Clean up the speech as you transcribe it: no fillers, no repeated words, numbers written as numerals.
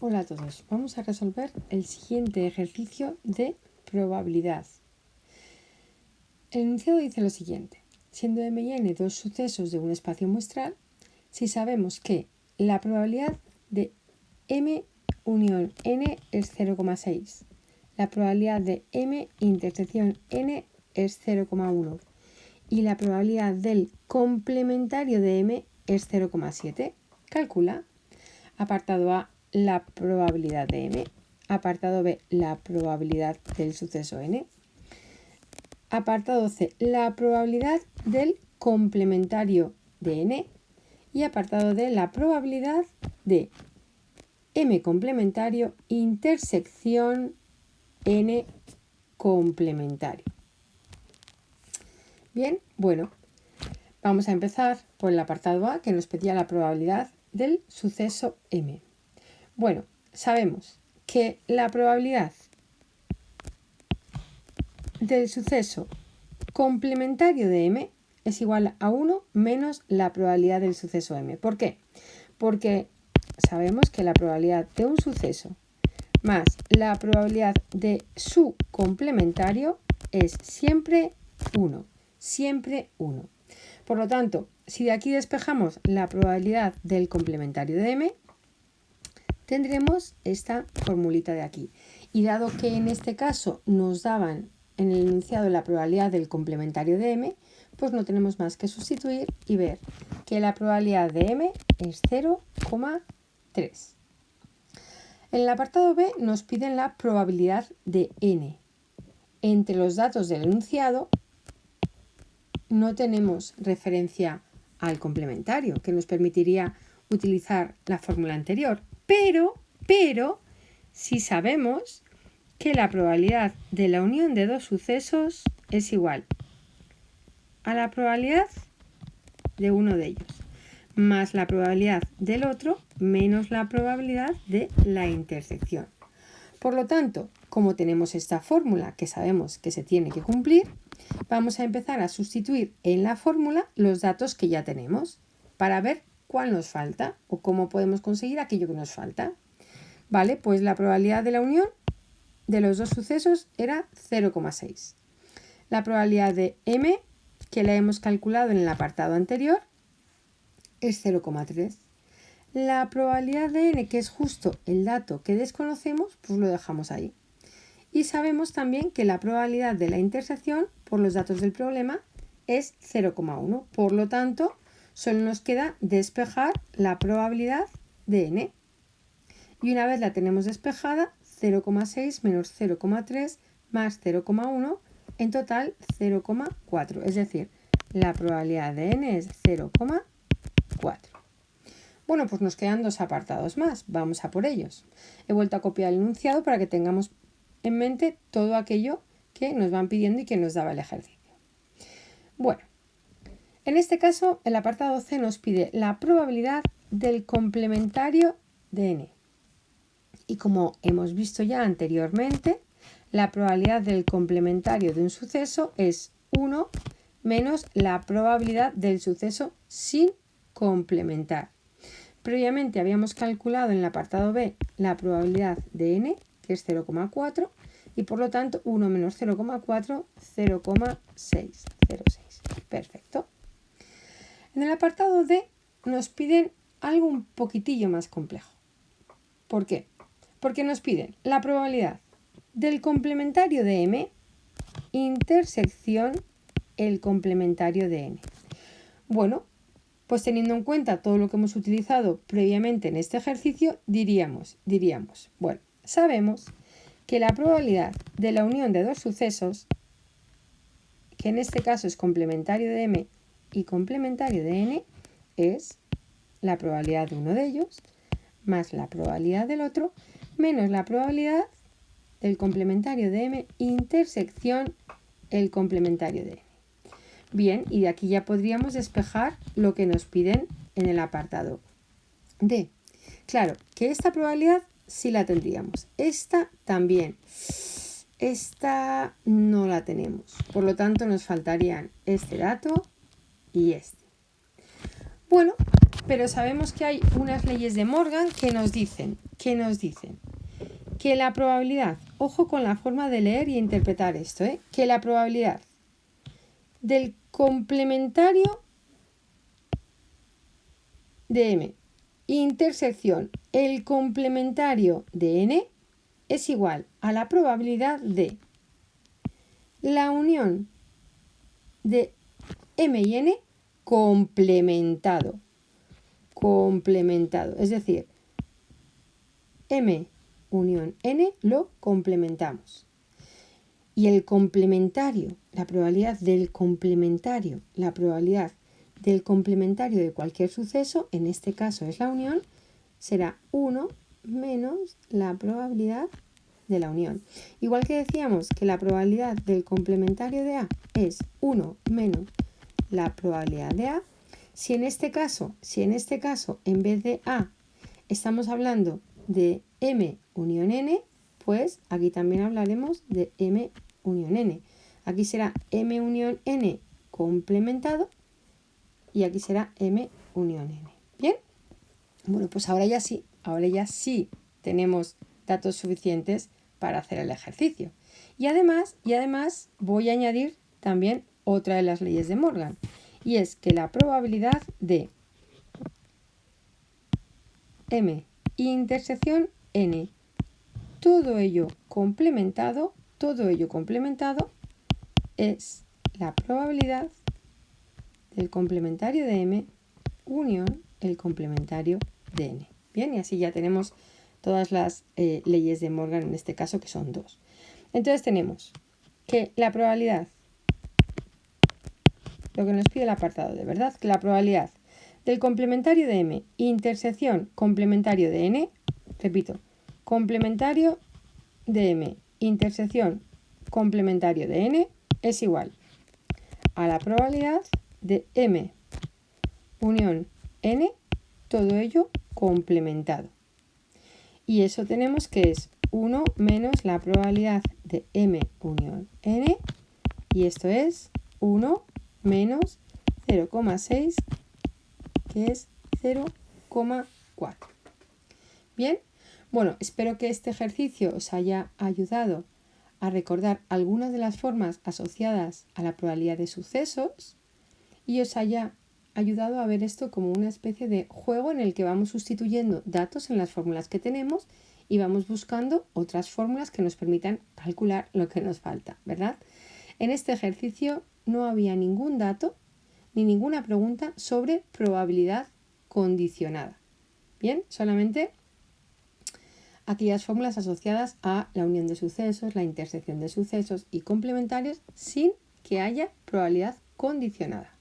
Hola a todos, vamos a resolver el siguiente ejercicio de probabilidad. El enunciado dice lo siguiente: siendo M y N dos sucesos de un espacio muestral, si sabemos que la probabilidad de M unión N es 0,6, la probabilidad de M intersección N es 0,1 y la probabilidad del complementario de M es 0,7, calcula. Apartado A, la probabilidad de M. Apartado B, la probabilidad del suceso N. Apartado C, la probabilidad del complementario de N. Y apartado D, la probabilidad de M complementario intersección N complementario. Bien, bueno, vamos a empezar por el apartado A, que nos pedía la probabilidad del suceso M. Bueno, sabemos que la probabilidad del suceso complementario de M es igual a 1 menos la probabilidad del suceso M. ¿Por qué? Porque sabemos que la probabilidad de un suceso más la probabilidad de su complementario es siempre 1. Siempre 1. Por lo tanto, si de aquí despejamos la probabilidad del complementario de M, tendremos esta formulita de aquí. Y dado que en este caso nos daban en el enunciado la probabilidad del complementario de M, pues no tenemos más que sustituir y ver que la probabilidad de M es 0,3. En el apartado B nos piden la probabilidad de N. Entre los datos del enunciado no tenemos referencia al complementario, que nos permitiría utilizar la fórmula anterior. Pero, si sabemos que la probabilidad de la unión de dos sucesos es igual a la probabilidad de uno de ellos, más la probabilidad del otro, menos la probabilidad de la intersección. Por lo tanto, como tenemos esta fórmula que sabemos que se tiene que cumplir, vamos a empezar a sustituir en la fórmula los datos que ya tenemos para ver cuál nos falta o cómo podemos conseguir aquello que nos falta. Vale, pues la probabilidad de la unión de los dos sucesos era 0,6. La probabilidad de M, que la hemos calculado en el apartado anterior, es 0,3. La probabilidad de N, que es justo el dato que desconocemos, pues lo dejamos ahí. Y sabemos también que la probabilidad de la intersección, por los datos del problema, es 0,1. Por lo tanto, solo nos queda despejar la probabilidad de N. Y una vez la tenemos despejada, 0,6 menos 0,3 más 0,1, en total 0,4. Es decir, la probabilidad de N es 0,4. Bueno, pues nos quedan dos apartados más. Vamos a por ellos. He vuelto a copiar el enunciado para que tengamos en mente todo aquello que nos van pidiendo y que nos daba el ejercicio. Bueno, en este caso el apartado C nos pide la probabilidad del complementario de N. Y como hemos visto ya anteriormente, la probabilidad del complementario de un suceso es 1 menos la probabilidad del suceso sin complementar. Previamente habíamos calculado en el apartado B la probabilidad de N, que es 0,4, y por lo tanto 1 menos 0,4, 0,606. Perfecto. En el apartado D nos piden algo un poquitillo más complejo. ¿Por qué? Porque nos piden la probabilidad del complementario de M intersección el complementario de N. Bueno, pues teniendo en cuenta todo lo que hemos utilizado previamente en este ejercicio, diríamos, bueno, sabemos que la probabilidad de la unión de dos sucesos, que en este caso es complementario de M y complementario de N, es la probabilidad de uno de ellos más la probabilidad del otro, menos la probabilidad del complementario de M intersección el complementario de N. Bien, y de aquí ya podríamos despejar lo que nos piden en el apartado D. Claro, que esta probabilidad sí la tendríamos. Esta también. Esta no la tenemos. Por lo tanto, nos faltarían este dato y este. Bueno, pero sabemos que hay unas leyes de Morgan que nos dicen que la probabilidad, ojo con la forma de leer y interpretar esto, que la probabilidad del complementario de M intersección el complementario de N es igual a la probabilidad de la unión de M y N complementado. Es decir, M unión N lo complementamos. Y el complementario, la probabilidad del complementario de cualquier suceso, en este caso es la unión, será 1 menos la probabilidad de la unión. Igual que decíamos que la probabilidad del complementario de A es 1 menos la probabilidad de A, si en este caso en vez de A estamos hablando de M unión N, pues aquí también hablaremos de M unión N. Aquí será M unión N complementado y aquí será M unión N. ¿Bien? Bueno, pues ahora ya sí tenemos datos suficientes para hacer el ejercicio. Y además voy a añadir también otra de las leyes de Morgan, y es que la probabilidad de M intersección N, todo ello complementado, es la probabilidad del complementario de M unión el complementario de N. Bien, y así ya tenemos todas las leyes de Morgan en este caso, que son 2. Entonces tenemos que la probabilidad, lo que nos pide el apartado de verdad, que la probabilidad del complementario de M intersección complementario de N, repito, complementario de M intersección complementario de N es igual a la probabilidad de M unión N, todo ello complementado. Y eso tenemos que es 1 menos la probabilidad de M unión N, y esto es 1 menos 0,6, que es 0,4. Bien, bueno, espero que este ejercicio os haya ayudado a recordar algunas de las formas asociadas a la probabilidad de sucesos y os haya ayudado a ver esto como una especie de juego en el que vamos sustituyendo datos en las fórmulas que tenemos y vamos buscando otras fórmulas que nos permitan calcular lo que nos falta, ¿verdad? En este ejercicio no había ningún dato ni ninguna pregunta sobre probabilidad condicionada. Bien, solamente aquellas fórmulas asociadas a la unión de sucesos, la intersección de sucesos y complementarios sin que haya probabilidad condicionada.